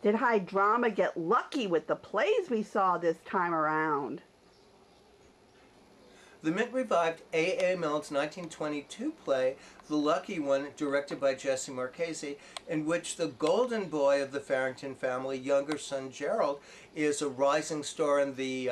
Did high drama get lucky with the plays we saw this time around? The Mint revived A. A. Milne's 1922 play, The Lucky One, directed by Jesse Marchese, in which the golden boy of the Farrington family, younger son Gerald, is a rising star in the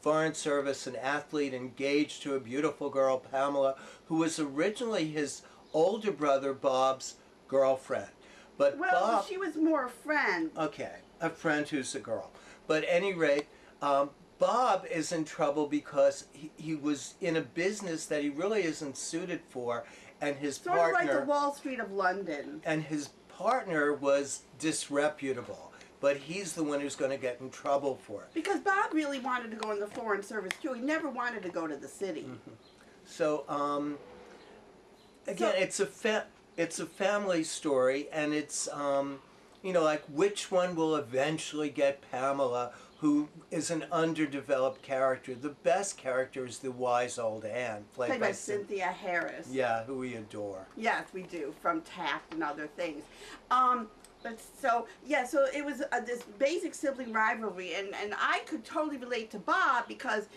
Foreign Service, an athlete engaged to a beautiful girl, Pamela, who was originally his older brother Bob's girlfriend. But Well, Bob, she was more a friend. okay, a friend who's a girl. But at any rate, Bob is in trouble because he was in a business that he really isn't suited for, and his Sort partner, of like the Wall Street of London. and his partner was disreputable. But he's the one who's going to get in trouble for it. Because Bob really wanted to go in the Foreign Service too. He never wanted to go to the city. Mm-hmm. So again, it's a family story, and it's you know, like, which one will eventually get Pamela, who is an underdeveloped character. The best character is the wise old Anne, played by Cynthia Harris. Yeah, who we adore. Yes, we do, from Tact and other things. So it was this basic sibling rivalry, and I could totally relate to Bob because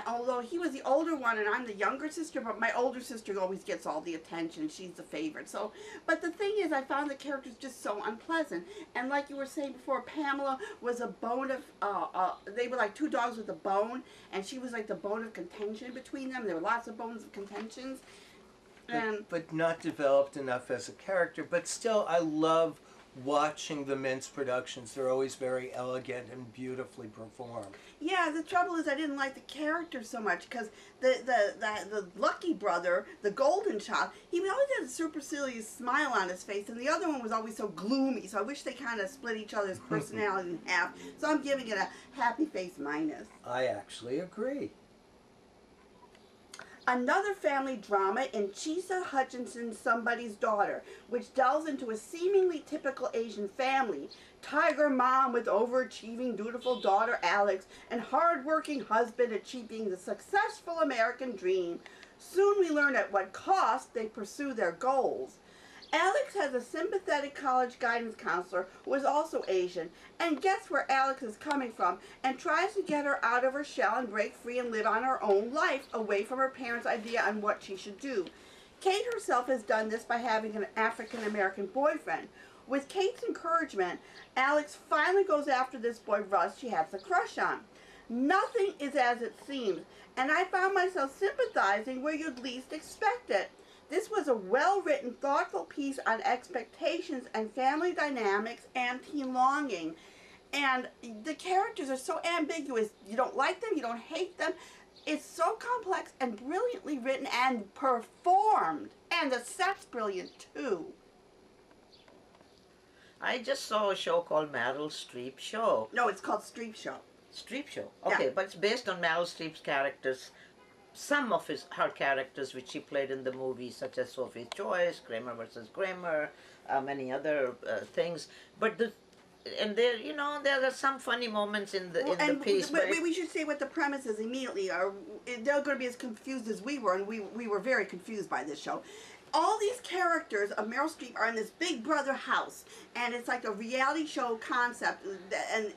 although he was the older one and I'm the younger sister, but my older sister always gets all the attention. She's the favorite. So, but the thing is, I found the characters just so unpleasant. And like you were saying before, Pamela was a bone of, they were like two dogs with a bone, and she was like the bone of contention between them. There were lots of bones of contentions. But not developed enough as a character. But still, I love watching the Mint's productions. They're always very elegant and beautifully performed. Yeah, the trouble is I didn't like the character so much because the lucky brother, the golden child, he always had a supercilious smile on his face, and the other one was always so gloomy. So I wish they kind of split each other's personality in half. So I'm giving it a happy face minus. I actually agree. Another family drama in Chisa Hutchinson's Somebody's Daughter, which delves into a seemingly typical Asian family. Tiger mom with overachieving, dutiful daughter Alex, and hard-working husband achieving the successful American dream. Soon we learn at what cost they pursue their goals. Alex has a sympathetic college guidance counselor who is also Asian and gets where Alex is coming from and tries to get her out of her shell and break free and live on her own life away from her parents' idea on what she should do. Kate herself has done this by having an African-American boyfriend. With Kate's encouragement, Alex finally goes after this boy Russ she has a crush on. Nothing is as it seems, and I found myself sympathizing where you'd least expect it. This was a well-written, thoughtful piece on expectations and family dynamics and teen longing. And the characters are so ambiguous. You don't like them, you don't hate them. It's so complex and brilliantly written and performed. And the set's brilliant, too. I just saw a show called Meryl Streep Show. No, it's called Streepshow. Streepshow. Okay, Yeah. but it's based on Meryl Streep's characters. Some of her characters which she played in the movies, such as Sophie's Choice, Kramer versus Kramer, many other things. But there, you know, there are some funny moments in the piece. We should say what the premise is immediately. They're going to be as confused as we were, and we were very confused by this show. All these characters of Meryl Streep are in this Big Brother house, and it's like a reality show concept,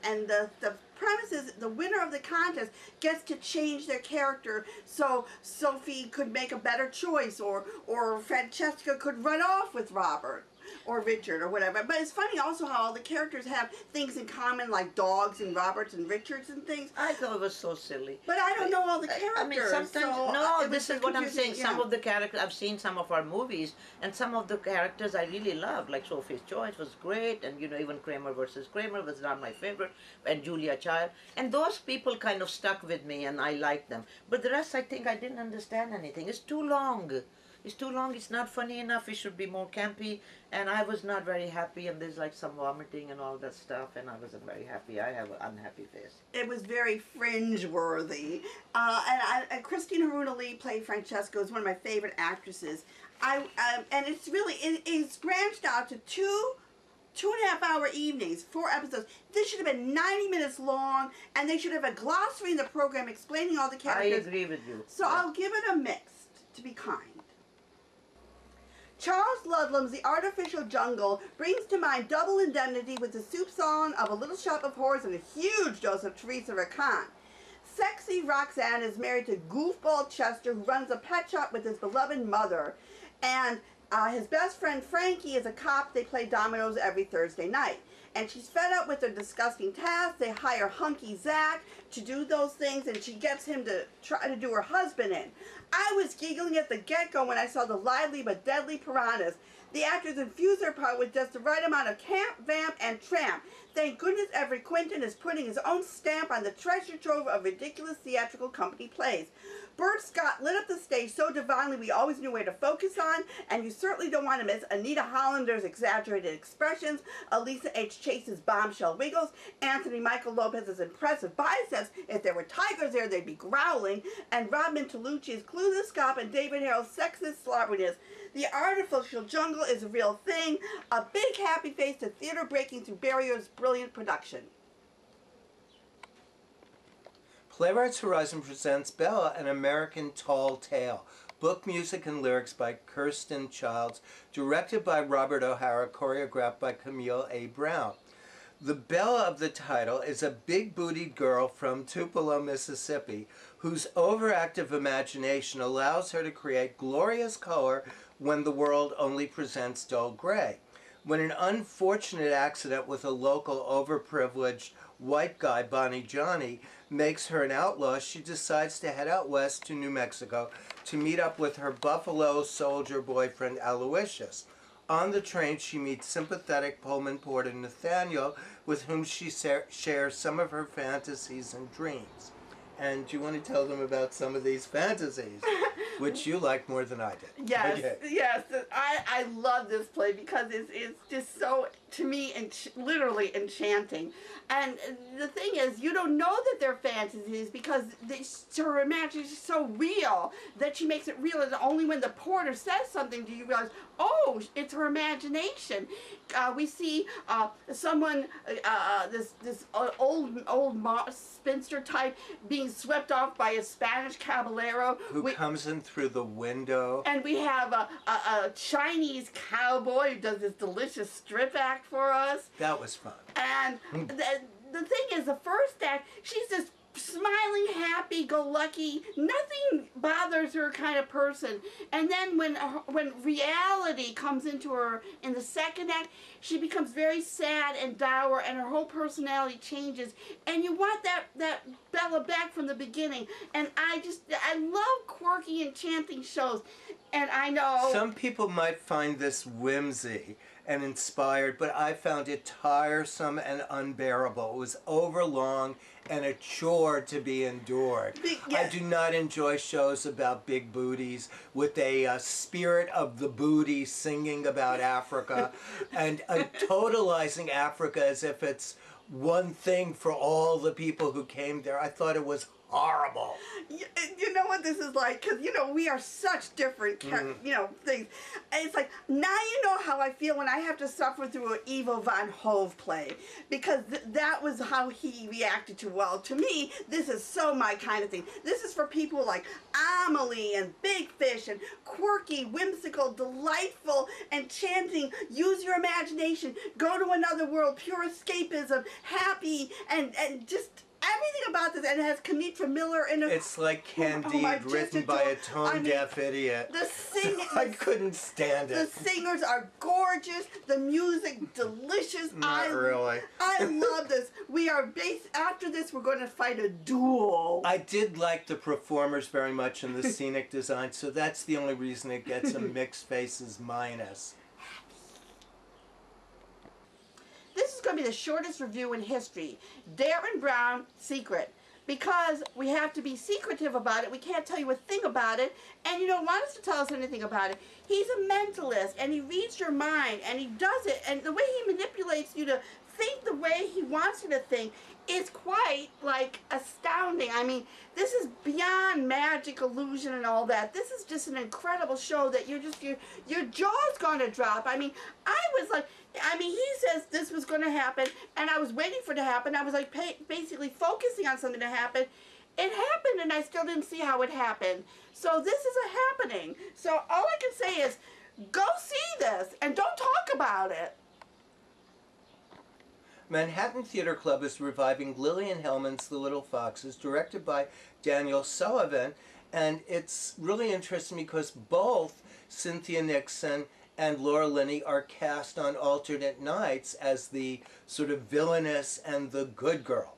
and the premise is the winner of the contest gets to change their character so Sophie could make a better choice, or Francesca could run off with Robert or Richard or whatever. But it's funny also how all the characters have things in common, like dogs and Roberts and Richards and things. I thought it was so silly. But I don't know all the characters. I mean, sometimes, so no, this is what I'm saying. Yeah. Some of the characters, I've seen some of our movies, and some of the characters I really love, like Sophie's Choice was great, and you know, even Kramer versus Kramer was not my favorite, and Julia Child. And those people kind of stuck with me, and I liked them. But the rest, I think I didn't understand anything. It's too long. It's too long, it's not funny enough, it should be more campy, and I was not very happy, and there's like some vomiting and all that stuff, and I wasn't very happy. I have an unhappy face. It was very fringe-worthy. And Christine Haruna Lee played Francesca, who's one of my favorite actresses. And it's really, it's branched out to two 2.5-hour evenings, 4 episodes. This should have been 90 minutes long, and they should have a glossary in the program explaining all the characters. I agree with you. So yeah. I'll give it a mixed, to be kind. Charles Ludlum's The Artificial Jungle brings to mind double indemnity with the soup song of A Little Shop of Horrors and a huge dose of Teresa Rakan. Sexy Roxanne is married to goofball Chester, who runs a pet shop with his beloved mother. And his best friend Frankie is a cop. They play dominoes every Thursday night. And she's fed up with their disgusting tasks. They hire Hunky Zach to do those things, and she gets him to try to do her husband in. I was giggling at the get-go when I saw the lively but deadly piranhas. The actors infuse their part with just the right amount of camp, vamp, and tramp. Thank goodness Everett Quinton is putting his own stamp on the treasure trove of ridiculous theatrical company plays. Bert Scott lit up the stage so divinely we always knew where to focus on, and you certainly don't want to miss Anita Hollander's exaggerated expressions, Elisa H. Chase's bombshell wiggles, Anthony Michael Lopez's impressive biceps. If there were tigers there, they'd be growling, and Robin Tolucci's clueless cop and David Harrell's sexist slobberiness. The Artificial Jungle is a real thing, a big happy face to theater breaking through barriers, brilliant production. Playwrights Horizon presents Bella, an American Tall Tale. Book, music, and lyrics by Kirsten Childs, directed by Robert O'Hara, choreographed by Camille A. Brown. The Bella of the title is a big-bootied girl from Tupelo, Mississippi, whose overactive imagination allows her to create glorious color when the world only presents dull gray. When an unfortunate accident with a local overprivileged white guy, Bonnie Johnny, makes her an outlaw, she decides to head out west to New Mexico to meet up with her Buffalo Soldier boyfriend, Aloysius. On the train, she meets sympathetic Pullman porter Nathaniel, with whom she shares some of her fantasies and dreams. And do you want to tell them about some of these fantasies, which you like more than I did? Yes, Okay. yes. I love this play because it's just so, to me, literally enchanting. And the thing is, you don't know that they're fantasies because her imagination is so real that she makes it real. And only when the porter says something do you realize, oh, it's her imagination. We see someone, this old spinster type, being swept off by a Spanish caballero Who comes in through the window. And we have a Chinese cowboy who does this delicious strip act for us. That was fun. And the thing is, the first act, she's just smiling, happy-go-lucky, nothing bothers her kind of person. And then when reality comes into her in the second act, she becomes very sad and dour, and her whole personality changes. And you want that Bella back from the beginning. And I love quirky, enchanting shows. And I know some people might find this whimsy and inspired, but I found it tiresome and unbearable. It was overlong and a chore to be endured. Yes. I do not enjoy shows about big booties with a spirit of the booty singing about Africa and totalizing Africa as if it's one thing for all the people who came there. I thought it was horrible. You know what this is like? Because, we are such different, things. It's like, now you know how I feel when I have to suffer through an Ivo van Hove play. Because that was how he reacted to, well, to me, this is so my kind of thing. This is for people like Amelie and Big Fish and quirky, whimsical, delightful, enchanting, use your imagination, go to another world, pure escapism, happy, and just everything about this, and it has Kenitra Miller in it. It's like Candide, written by a tone-deaf idiot. I couldn't stand it. The singers are gorgeous. The music delicious. Not really. I love this. After this, we're going to fight a duel. I did like the performers very much and the scenic design, so that's the only reason it gets a mixed faces minus. This is going to be the shortest review in history. Darren Brown, Secret. Because we have to be secretive about it. We can't tell you a thing about it. And you don't want us to tell us anything about it. He's a mentalist, and he reads your mind, and he does it. And the way he manipulates you to think the way he wants you to think is quite, astounding. I mean, this is beyond magic, illusion, and all that. This is just an incredible show that your jaw's going to drop. I mean, he says this was going to happen, and I was waiting for it to happen. I was, basically focusing on something to happen. It happened, and I still didn't see how it happened. So this is a happening. So all I can say is, Go see this and don't talk about it. Manhattan Theatre Club is reviving Lillian Hellman's The Little Foxes, directed by Daniel Sullivan, and it's really interesting because both Cynthia Nixon and Laura Linney are cast on alternate nights as the sort of villainous and the good girl.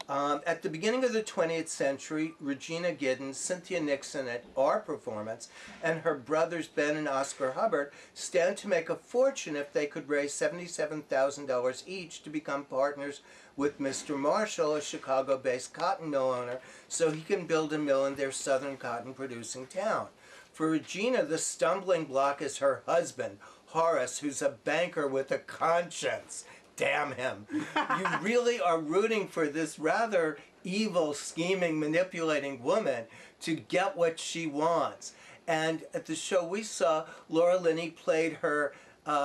At the beginning of the 20th century, Regina Giddens, Cynthia Nixon at our performance, and her brothers Ben and Oscar Hubbard stand to make a fortune if they could raise $77,000 each to become partners with Mr. Marshall, a Chicago-based cotton mill owner, so he can build a mill in their southern cotton-producing town. For Regina, the stumbling block is her husband, Horace, who's a banker with a conscience. Damn him. You really are rooting for this rather evil, scheming, manipulating woman to get what she wants. And at the show we saw, Laura Linney played her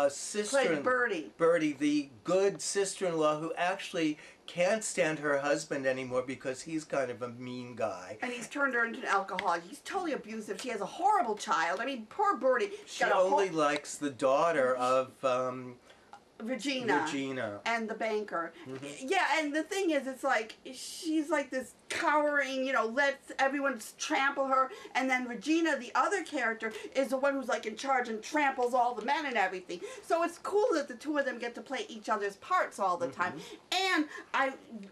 sister. Played Bertie. Bertie, the good sister-in-law who actually can't stand her husband anymore because he's kind of a mean guy. And he's turned her into an alcoholic. He's totally abusive. She has a horrible child. I mean, poor Bertie. She only likes the daughter of Regina and the banker. Yeah, and the thing is, it's like she's like this cowering, you know, lets everyone trample her, and then Regina, the other character, is the one who's like in charge and tramples all the men and everything. So it's cool that the two of them get to play each other's parts all the time. And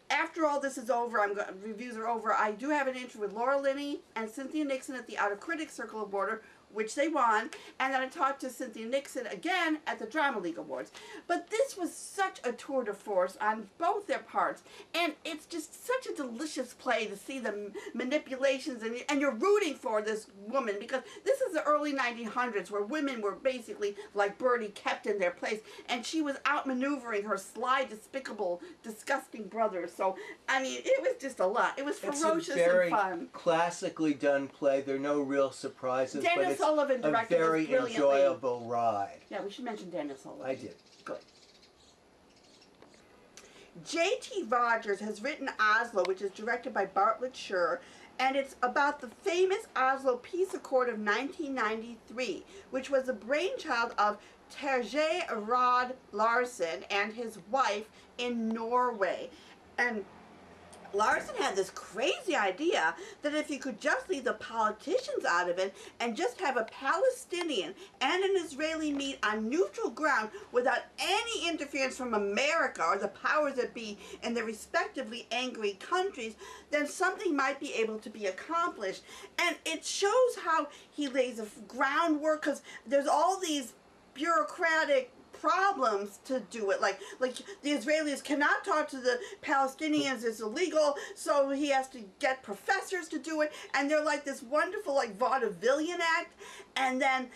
after all this is over, reviews are over, I do have an interview with Laura Linney and Cynthia Nixon at the Outer Critics Circle of Border, which they won, and then I talked to Cynthia Nixon again at the Drama League Awards. But this was such a tour de force on both their parts, and it's just such a delicious play to see the manipulations, and you're rooting for this woman, because this is the early 1900s where women were basically, like Bertie, kept in their place, and she was outmaneuvering her sly, despicable, disgusting brothers. So, I mean, it was just a lot. It was ferocious and fun. It's a very classically done play. There are no real surprises, but it's Sullivan directed a very enjoyable ride. Yeah, we should mention Daniel Sullivan. I did. Good. J.T. Rogers has written Oslo, which is directed by Bartlett Sher, and it's about the famous Oslo Peace Accord of 1993, which was the brainchild of Terje Rod Larsen and his wife in Norway. And Larsen had this crazy idea that if you could just leave the politicians out of it and just have a Palestinian and an Israeli meet on neutral ground without any interference from America or the powers that be in their respectively angry countries, then something might be able to be accomplished. And it shows how he lays a groundwork, because there's all these bureaucratic problems to do it. Like the Israelis cannot talk to the Palestinians, it's illegal, so he has to get professors to do it, and they're like this wonderful like vaudevillian act, and then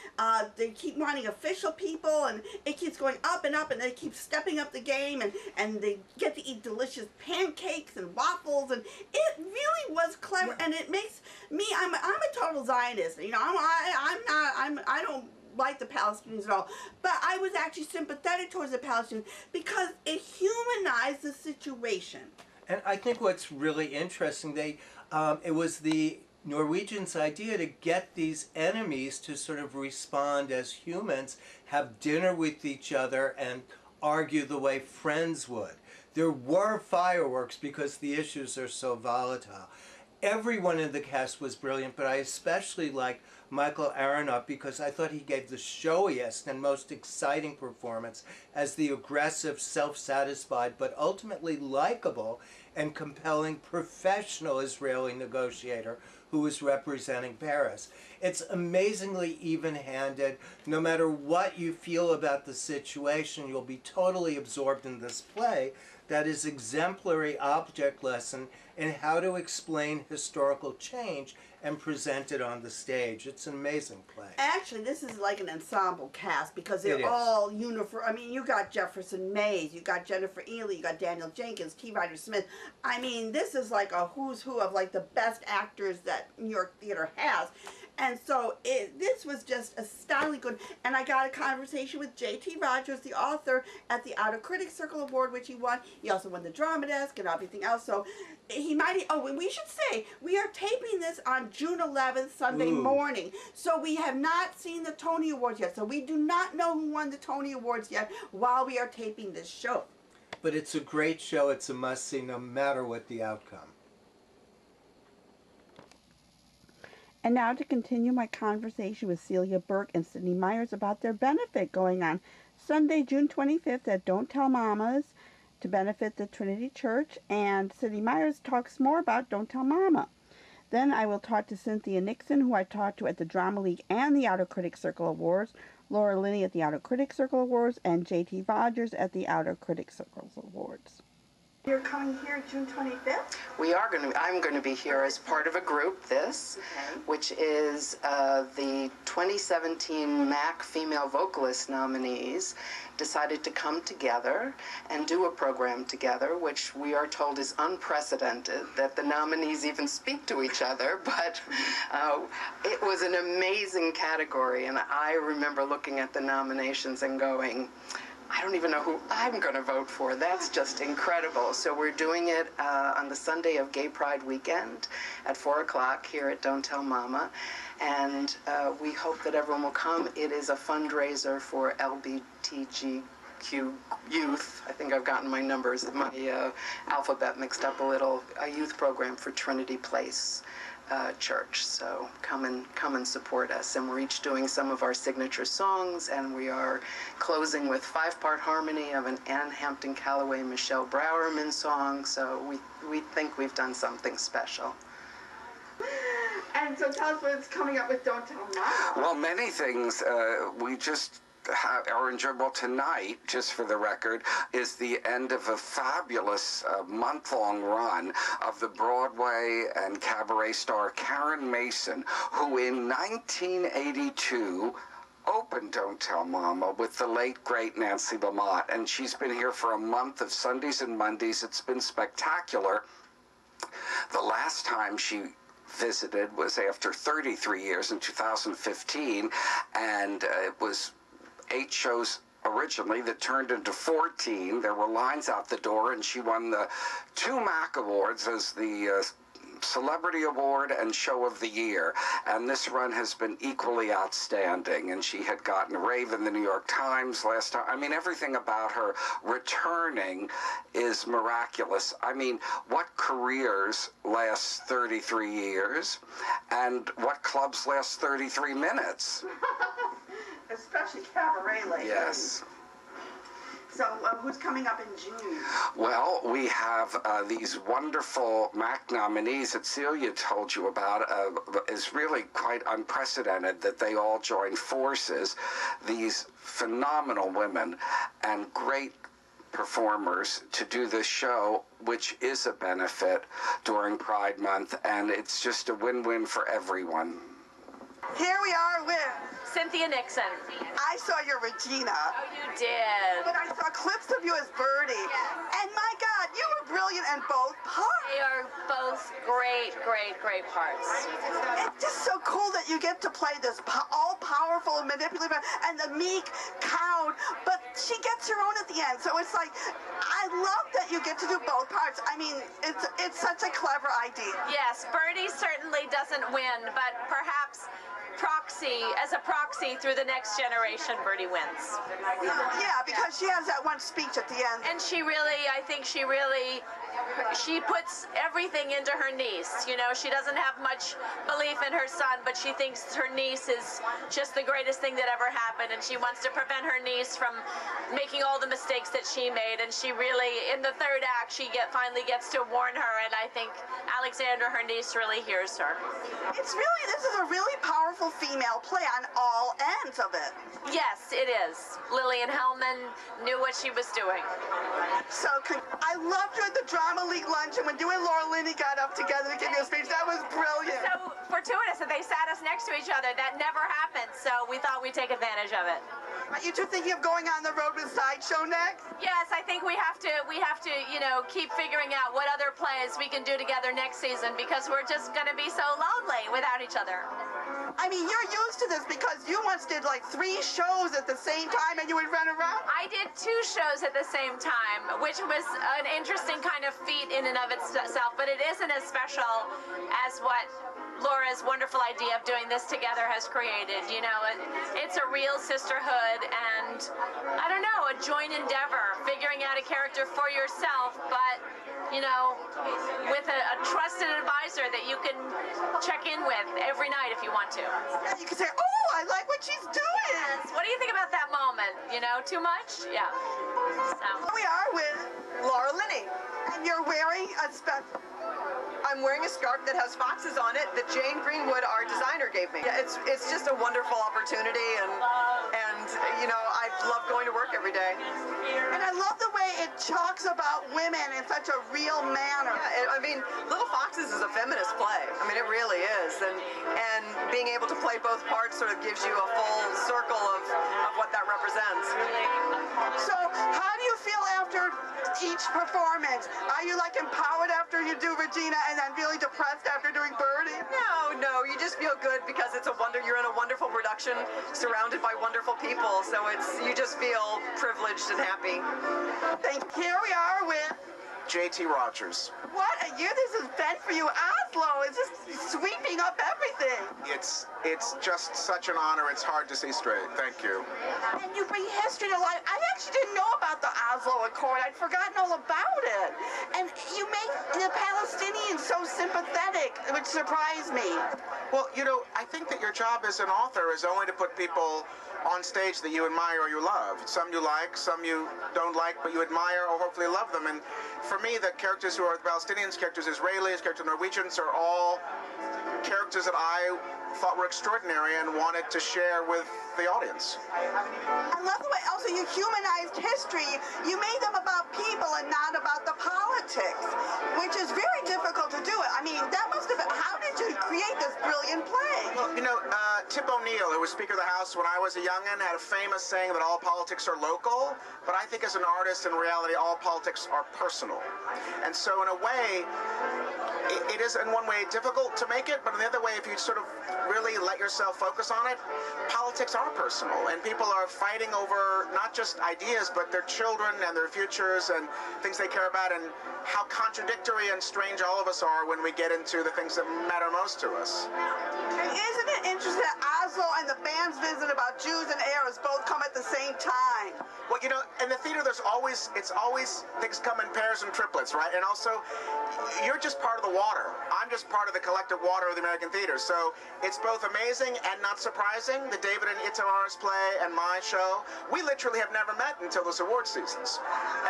they keep wanting official people, and it keeps going up and up, and they keep stepping up the game, and they get to eat delicious pancakes and waffles, and it really was clever. And it makes me, I'm a total Zionist, you know, I don't like the Palestinians at all, but I was actually sympathetic towards the Palestinians because it humanized the situation. And I think what's really interesting, it was the Norwegians' idea to get these enemies to sort of respond as humans, have dinner with each other, and argue the way friends would. There were fireworks because the issues are so volatile. Everyone in the cast was brilliant, but I especially liked Michael Aronoff because I thought he gave the showiest and most exciting performance as the aggressive, self-satisfied, but ultimately likable and compelling professional Israeli negotiator who was representing Paris. It's amazingly even-handed. No matter what you feel about the situation, you'll be totally absorbed in this play that is exemplary object lesson in how to explain historical change and present it on the stage. It's an amazing play. Actually, this is like an ensemble cast because they're all uniform. I mean, you got Jefferson Mays, you got Jennifer Ely, you got Daniel Jenkins, T. Ryder Smith. I mean, this is like a who's who of like the best actors that New York Theater has. And so this was just astoundingly good. And I got a conversation with J.T. Rogers, the author, at the Outer Critics Circle Award, which he won. He also won the Drama Desk and everything else. So he might, oh, and we should say, we are taping this on June 11th, Sunday morning. So we have not seen the Tony Awards yet. So we do not know who won the Tony Awards yet while we are taping this show. But it's a great show. It's a must-see no matter what the outcome. And now to continue my conversation with Celia, Berk, and Sidney Myers about their benefit going on Sunday, June 25th at Don't Tell Mamas to benefit the Trinity Church. And Sidney Myers talks more about Don't Tell Mama. Then I will talk to Cynthia Nixon, who I talked to at the Drama League and the Outer Critics Circle Awards, Laura Linney at the Outer Critics Circle Awards, and J.T. Rogers at the Outer Critics Circle Awards. You're coming here June 25th? I'm going to be here as part of a group, which is the 2017 MAC Female Vocalist nominees decided to come together and do a program together, which we are told is unprecedented, that the nominees even speak to each other, but it was an amazing category, and I remember looking at the nominations and going, I don't even know who I'm going to vote for. That's just incredible. So we're doing it on the Sunday of Gay Pride weekend at 4 o'clock here at Don't Tell Mama. And we hope that everyone will come. It is a fundraiser for LGBTQ youth. I think I've gotten my numbers, my alphabet mixed up a little. A youth program for Trinity Place Church. So come and support us. And we're each doing some of our signature songs, and we are closing with 5-part harmony of an Anne Hampton Callaway Michelle Browerman song. So we think we've done something special. And so tell us what's coming up with Don't Tell Mama. Well, many things. We just are enjoyable tonight, just for the record, is the end of a fabulous month-long run of the Broadway and cabaret star Karen Mason, who in 1982 opened Don't Tell Mama with the late, great Nancy Lamott. And she's been here for a month of Sundays and Mondays. It's been spectacular. The last time she visited was after 33 years in 2015, and it was 8 shows originally that turned into 14. There were lines out the door, and she won the 2 MAC Awards as the Celebrity Award and Show of the Year. And this run has been equally outstanding. And she had gotten a rave in the New York Times last time. I mean, everything about her returning is miraculous. I mean, what careers last 33 years, and what clubs last 33 minutes? Especially cabaret ladies. Yes. So who's coming up in June? Well, we have these wonderful MAC nominees that Celia told you about. Is really quite unprecedented that they all joined forces. These phenomenal women and great performers to do this show, which is a benefit during Pride Month, and it's just a win-win for everyone. Here we are with Cynthia Nixon. I saw your Regina. Oh, you did. But I saw clips of you as Birdie. And my God, you were brilliant in both parts. They are both great, great, great parts. It's just so cool that you get to play this all-powerful and manipulative and the meek, cowed, but she gets her own at the end. So it's like, I love that you get to do both parts. I mean, it's such a clever idea. Yes, Birdie certainly doesn't win, but perhaps as a proxy through the next generation, Birdie wins. Yeah, because she has that one speech at the end. And she puts everything into her niece. You know, she doesn't have much belief in her son, but she thinks her niece is just the greatest thing that ever happened, and she wants to prevent her niece from making all the mistakes that she made. And she really, in the third act, she finally gets to warn her, and I think Alexandra, her niece, really hears her. This is a really powerful female play on all ends of it. Yes, it is. Lillian Hellman knew what she was doing. So I loved you at the Drama League luncheon when you and Laura Linney got up together to give you a speech. That was brilliant. So fortuitous that they sat us next to each other. That never happened, so we thought we'd take advantage of it. Are you two thinking of going on the road with Sideshow next? Yes, I think we have to, keep figuring out what other plays we can do together next season, because we're just going to be so lonely without each other. I mean, you're used to this because you once did like 3 shows at the same time and you would run around. I did 2 shows at the same time, which was an interesting kind of feat in and of itself, but it isn't as special as what Laura's wonderful idea of doing this together has created. You know, it's a real sisterhood and, I don't know, a joint endeavor, figuring out a character for yourself, but, you know, with a trusted advisor that you can check in with every night if you want to. Yeah, you can say, oh, I like what she's doing. Yes. What do you think about that moment? You know, too much? Yeah. So. We are with Laura Linney. and you're wearing a I'm wearing a scarf that has foxes on it that Jane Greenwood, our designer, gave me. Yeah, it's just a wonderful opportunity, and you know, I love going to work every day. And I love the way it talks about women in such a real manner. Yeah, I mean, Little Foxes is a feminist play. I mean, it really is, and being able to play both parts sort of gives you a full circle of what that represents. So, how do you feel after each performance? Are you like empowered after you do Regina and then really depressed after doing Birdie? No, you just feel good because you're in a wonderful production surrounded by wonderful people, so you just feel privileged and happy. Here we are with J.T. Rogers. what a year this has been for you. Oslo is just sweeping up everything. It's just such an honor. It's hard to see straight. Thank you. And you bring history to life. I actually didn't know about the Oslo Accord. I'd forgotten all about it. And you make the Palestinians so sympathetic, which surprised me. Well, you know, I think that your job as an author is only to put people on stage that you admire or you love. Some you like, some you don't like, but you admire or hopefully love them. And for me, the characters who are the Palestinians, characters Israelis, characters Norwegians are all characters that I thought were extraordinary and wanted to share with the audience. I love the way also you humanized history. You made them about people and not about the politics, which is very difficult to do. I mean, that must have been, how did you create this brilliant play? Well, you know, Tip O'Neill, who was Speaker of the House when I was a young'un, had a famous saying that all politics are local, but I think as an artist, in reality, all politics are personal. And so in a way, it is in one way difficult to make it, but in the other way, if you sort of really let yourself focus on it, politics are personal, and people are fighting over not just ideas, but their children and their futures and things they care about, and how contradictory and strange all of us are when we get into the things that matter most to us. And isn't it interesting that Oslo and the band's visit about Jews and Arabs both come at the same time? Well, you know, in the theater, it's always things come in pairs and triplets, right? And also, you're just part of the water. I'm just part of the collective water of the American theater. So it's both amazing and not surprising. The David and Ittamar's play and my show, we literally have never met until this award seasons.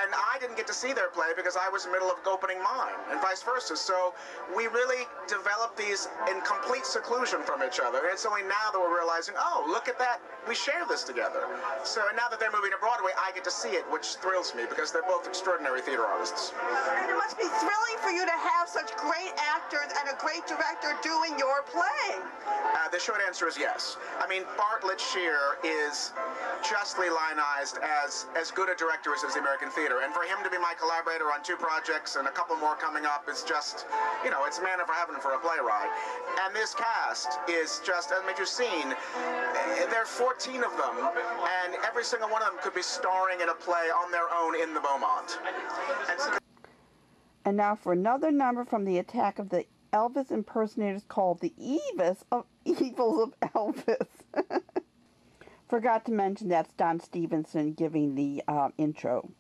And I didn't get to see their play because I was in the middle of opening mine, and vice versa. So we really developed these in complete seclusion from each other. And it's only now that we're realizing, oh, look at that, we share this together. So now that they're moving to Broadway, I get to see it, which thrills me because they're both extraordinary theater artists. And it must be thrilling for you to have such great actors and a great director doing your play. The short answer is yes. I mean, Bartlett Shear is justly lionized as good a director as the American theater. And for him to be my collaborator on 2 projects and a couple more coming up is just, you know, it's manna for heaven for a playwright. And this cast is just, as you've seen, there are 14 of them, and every single one of them could be starring in a play on their own in the Beaumont. And now for another number from the attack of the Elvis impersonators called The Evils of Elvis. Forgot to mention that's Don Stephenson giving the intro.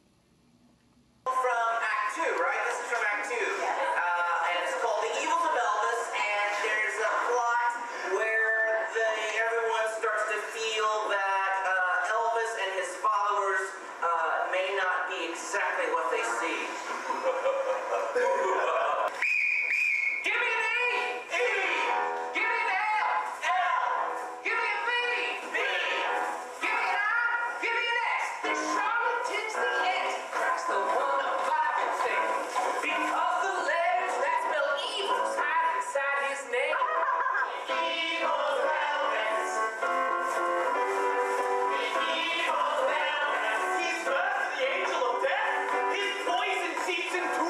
From Act 2, right? This is from Act 2. And it's called The Evils of Elvis, and there's a plot where everyone starts to feel that Elvis and his followers may not be exactly what they see. Give me an E! E! Give me an L! L! Give me a B! B! Give me an I! Give me an X! The charlatan's the Antichrist, the one alive and sick. Because the letters that spell evil hide inside his name. Evil of Elvis. Evil of Elvis. He's birthed the angel of death. His poison seeps into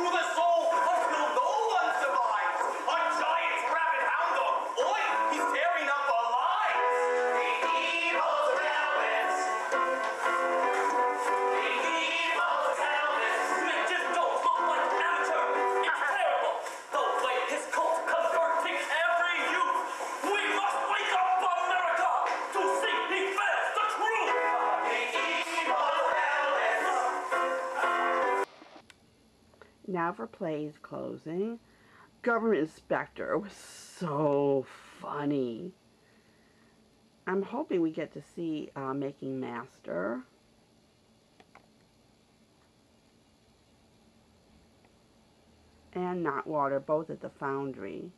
Now for plays closing. Government Inspector was so funny. I'm hoping we get to see Making Master. And Not Water, both at the Foundry.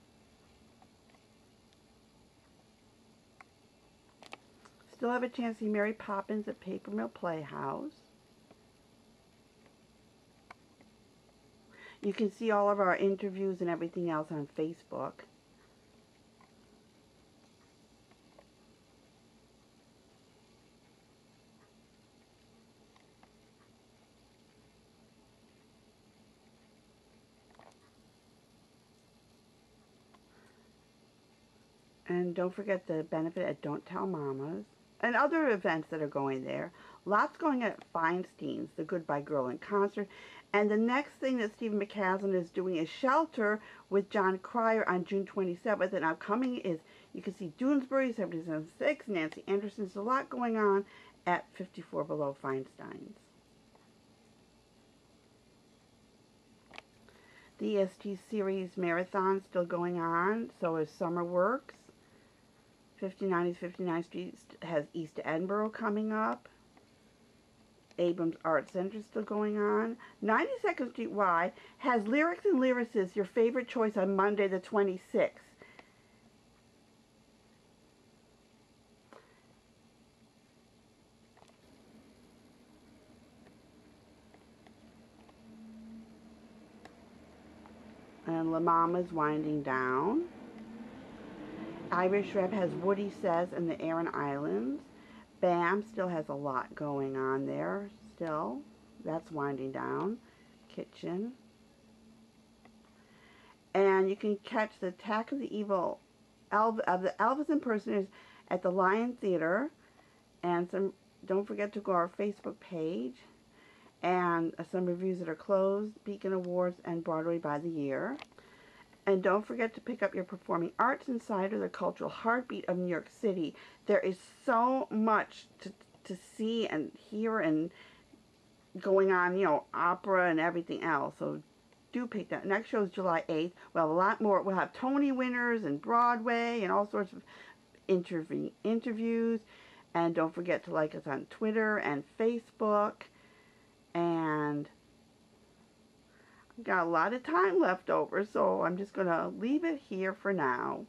Still have a chance to see Mary Poppins at Paper Mill Playhouse. You can see all of our interviews and everything else on Facebook. And don't forget the benefit at Don't Tell Mamas. And other events that are going there. Lots going at Feinstein's, the Goodbye Girl in concert. And the next thing that Stephen McCaslin is doing is Shelter with John Cryer on June 27th. And upcoming is, you can see Doonesbury, 77.6, Nancy Anderson's. A lot going on at 54 Below Feinstein's. The EST Series Marathon still going on. So is Summer Works. 59 is 59th Street has East Edinburgh coming up. Abrams Art Center still going on. 92nd Street Y has Lyrics and Lyricists, your favorite choice, on Monday the 26th. And La Mama's winding down. Irish Rep has Woody Says and the Aran Islands. BAM still has a lot going on there still. That's winding down. Kitchen. And you can catch the Attack of the Evil of the Elvis Impersonators at the Lion Theater. And don't forget to go to our Facebook page. And some reviews that are closed, Beacon Awards, and Broadway by the Year. And don't forget to pick up your Performing Arts Insider, the cultural heartbeat of New York City. There is so much to see and hear and going on, you know, opera and everything else. So do pick that. Next show is July 8th. We'll have a lot more. We'll have Tony winners and Broadway and all sorts of interviews. And don't forget to like us on Twitter and Facebook. And got a lot of time left over, so I'm just going to leave it here for now.